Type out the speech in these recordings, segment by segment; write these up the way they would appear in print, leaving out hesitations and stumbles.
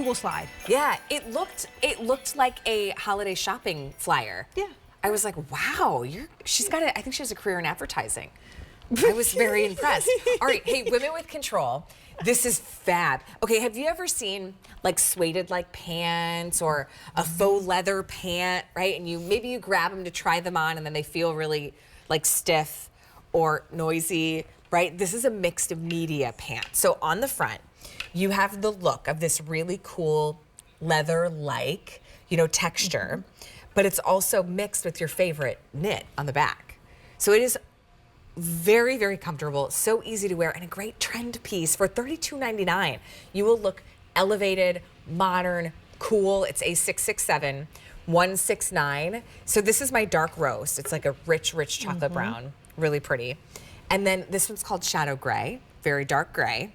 Google slide. Yeah, it looked like a holiday shopping flyer. Yeah. I was like, wow, she's got I think she has a career in advertising. I was very impressed. All right, hey, women with control. This is fab. Okay, have you ever seen like suede like pants or a faux leather pant, right? And maybe you grab them to try them on and then they feel really like stiff or noisy, right? This is a mixed media pant. So on the front, you have the look of this really cool leather-like, texture, but it's also mixed with your favorite knit on the back. So it is very, very comfortable, so easy to wear, and a great trend piece for $32.99. You will look elevated, modern, cool. It's A667, 169. So this is my dark roast. It's like a rich, rich chocolate brown, really pretty. And then this one's called Shadow Gray, very dark gray.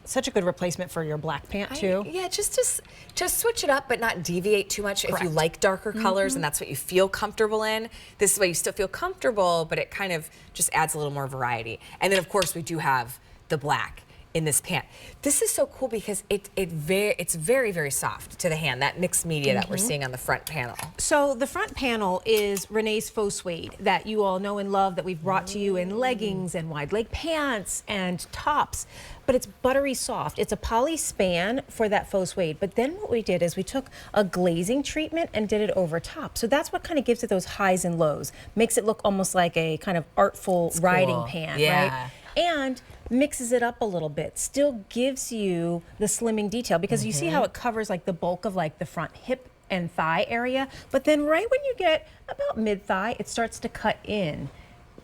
Such a good replacement for your black pant too. Yeah, just switch it up, but not deviate too much. Correct. If you like darker colors and that's what you feel comfortable in, this is why you still feel comfortable, but it kind of just adds a little more variety. And then of course we do have the black in this pant. This is so cool because it's very, very soft to the hand, that mixed media that we're seeing on the front panel. So the front panel is Renee's faux suede that you all know and love, that we've brought to you in leggings and wide leg pants and tops, but it's buttery soft. It's a poly span for that faux suede, but then what we did is we took a glazing treatment and did it over top. So that's what kind of gives it those highs and lows, makes it look almost like a kind of artful riding pant, right? And mixes it up a little bit, still gives you the slimming detail, because you see how it covers like the bulk of like the front hip and thigh area, but then right when you get about mid-thigh, it starts to cut in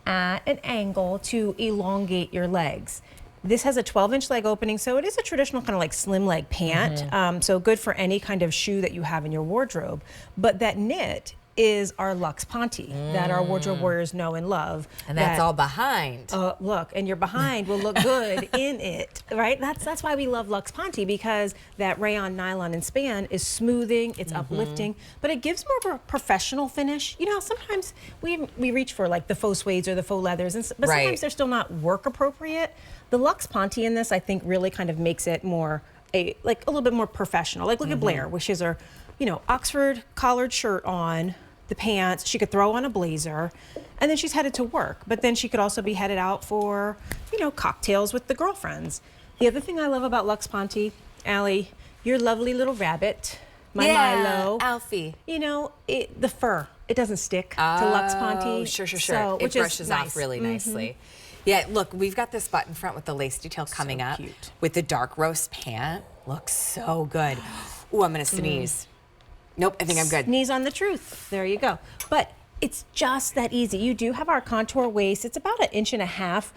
at an angle to elongate your legs. This has a 12-inch leg opening, so it is a traditional kind of like slim leg pant, so good for any kind of shoe that you have in your wardrobe. But that knit is our Luxe Ponte that our wardrobe warriors know and love. And that's all behind. Look, and your behind will look good in it, right? That's why we love Luxe Ponte, because that rayon, nylon, and span is smoothing, it's uplifting, but it gives more of a professional finish. You know, sometimes we reach for like the faux suedes or the faux leathers, but sometimes they're still not work appropriate. The Luxe Ponte in this, I think, really kind of makes it more like a little bit more professional. Like look at Blair, where she has her, Oxford collared shirt on, the pants, she could throw on a blazer, and then she's headed to work. But then she could also be headed out for, cocktails with the girlfriends. The other thing I love about Luxe Ponte, Allie, your lovely little rabbit, my Milo. Alfie. The fur, it doesn't stick to Luxe Ponte. Sure. So, it brushes off really nicely. Yeah, look, we've got this button front with the lace detail coming up. Cute. With the dark roast pant. Looks so good. Ooh, I'm gonna sneeze. Nope, I think I'm good. Sneeze on the truth. There you go. But it's just that easy. You do have our contour waist. It's about 1.5 inches,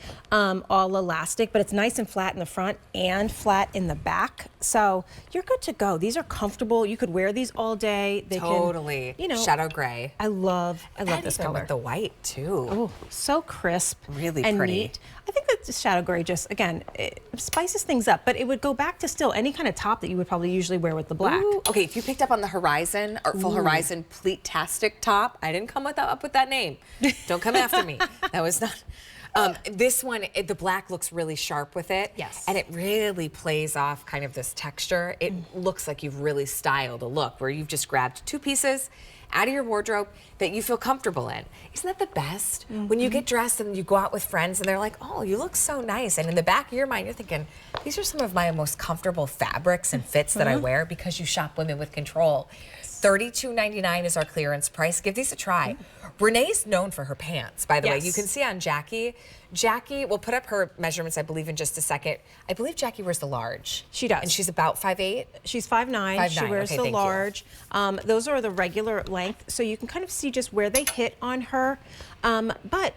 all elastic, but it's nice and flat in the front and flat in the back. So you're good to go. These are comfortable. You could wear these all day. They totally. Shadow gray. I love this color. With the white too. Oh, so crisp. Really and pretty. Neat. I think that the shadow gray just, again, it spices things up, but it would go back to still any kind of top that you would probably usually wear with the black. Ooh. Okay, if you picked up on the Horizon, or full Horizon pleat-tastic top, I didn't come up with that name. Don't come after me. That was not. This one, the black looks really sharp with it. Yes. And it really plays off kind of this texture. It looks like you've really styled a look where you've just grabbed 2 pieces out of your wardrobe that you feel comfortable in. Isn't that the best? When you get dressed and you go out with friends and they're like, oh, you look so nice. And in the back of your mind, you're thinking, these are some of my most comfortable fabrics and fits that I wear, because you shop Women with Control. $32.99 is our clearance price. Give these a try. Renee's known for her pants, by the way. You can see on Jackie. Jackie, we'll put up her measurements, I believe, in just a second. I believe Jackie wears the large. She does. And she's about 5'8". She's 5'9". She wears the large. Those are the regular length, so you can kind of see just where they hit on her. But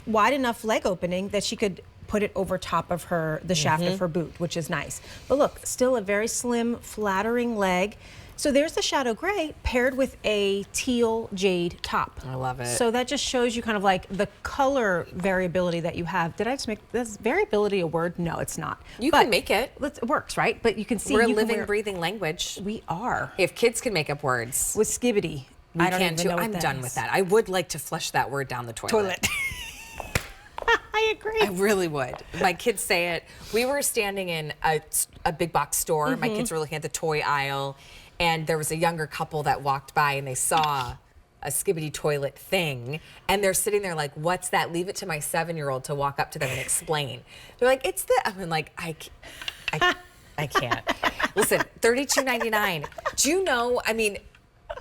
wide enough leg opening that she could put it over top of the shaft of her boot, which is nice. But look, still a very slim, flattering leg. So there's the shadow gray paired with a teal jade top. I love it. So that just shows you kind of like the color variability that you have. Did I just make this variability a word? No, it's not. You can make it. It works, right? But you can see we're a living, breathing language. We are. If kids can make up words. With skibbity. We can too. I'm done with that. I would like to flush that word down the toilet. I I agree. I really would. My kids say it. We were standing in a big box store. My kids were looking at the toy aisle, and there was a younger couple that walked by, and they saw a skibbity toilet thing, and they're sitting there like, what's that? Leave it to my 7-year-old to walk up to them and explain. They're like, it's the, I'm like, I can't. Listen, $32.99. Do you know, I mean,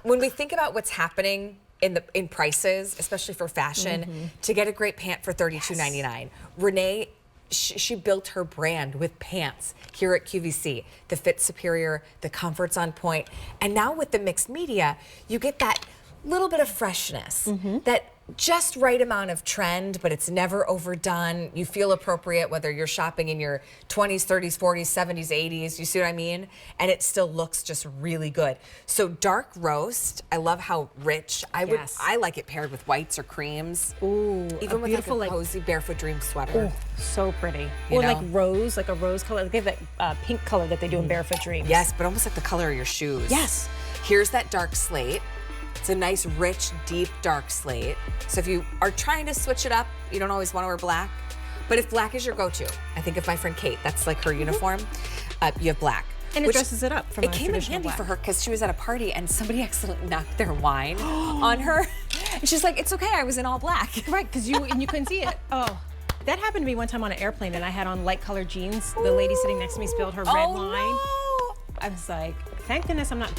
when we think about what's happening in prices, especially for fashion, to get a great pant for $32.99, Renee, she built her brand with pants here at QVC. The fit's superior, the comfort's on point, and now with the mixed media, you get that little bit of freshness, that just right amount of trend, but it's never overdone. You feel appropriate whether you're shopping in your 20s, 30s, 40s, 70s, 80s, you see what I mean? And it still looks just really good. So dark roast, I love how rich. I like it paired with whites or creams. Ooh, even with like a cozy barefoot dream sweater. Oh, so pretty. You Or know? like rose, like a rose color. They have that pink color that they do in Barefoot Dreams. Yes, but almost like the color of your shoes. Yes. Here's that dark slate. It's a nice, rich, deep, dark slate. So if you are trying to switch it up, you don't always want to wear black. But if black is your go-to, I think of my friend Kate, that's like her uniform, you have black. And it dresses it up from a It came in traditional handy black. for her because she was at a party and somebody accidentally knocked their wine on her. And she's like, it's okay, I was in all black. Right, because you couldn't see it. Oh, that happened to me one time on an airplane, and I had on light colored jeans. The lady sitting next to me spilled her red wine. No. I was like, thank goodness I'm not going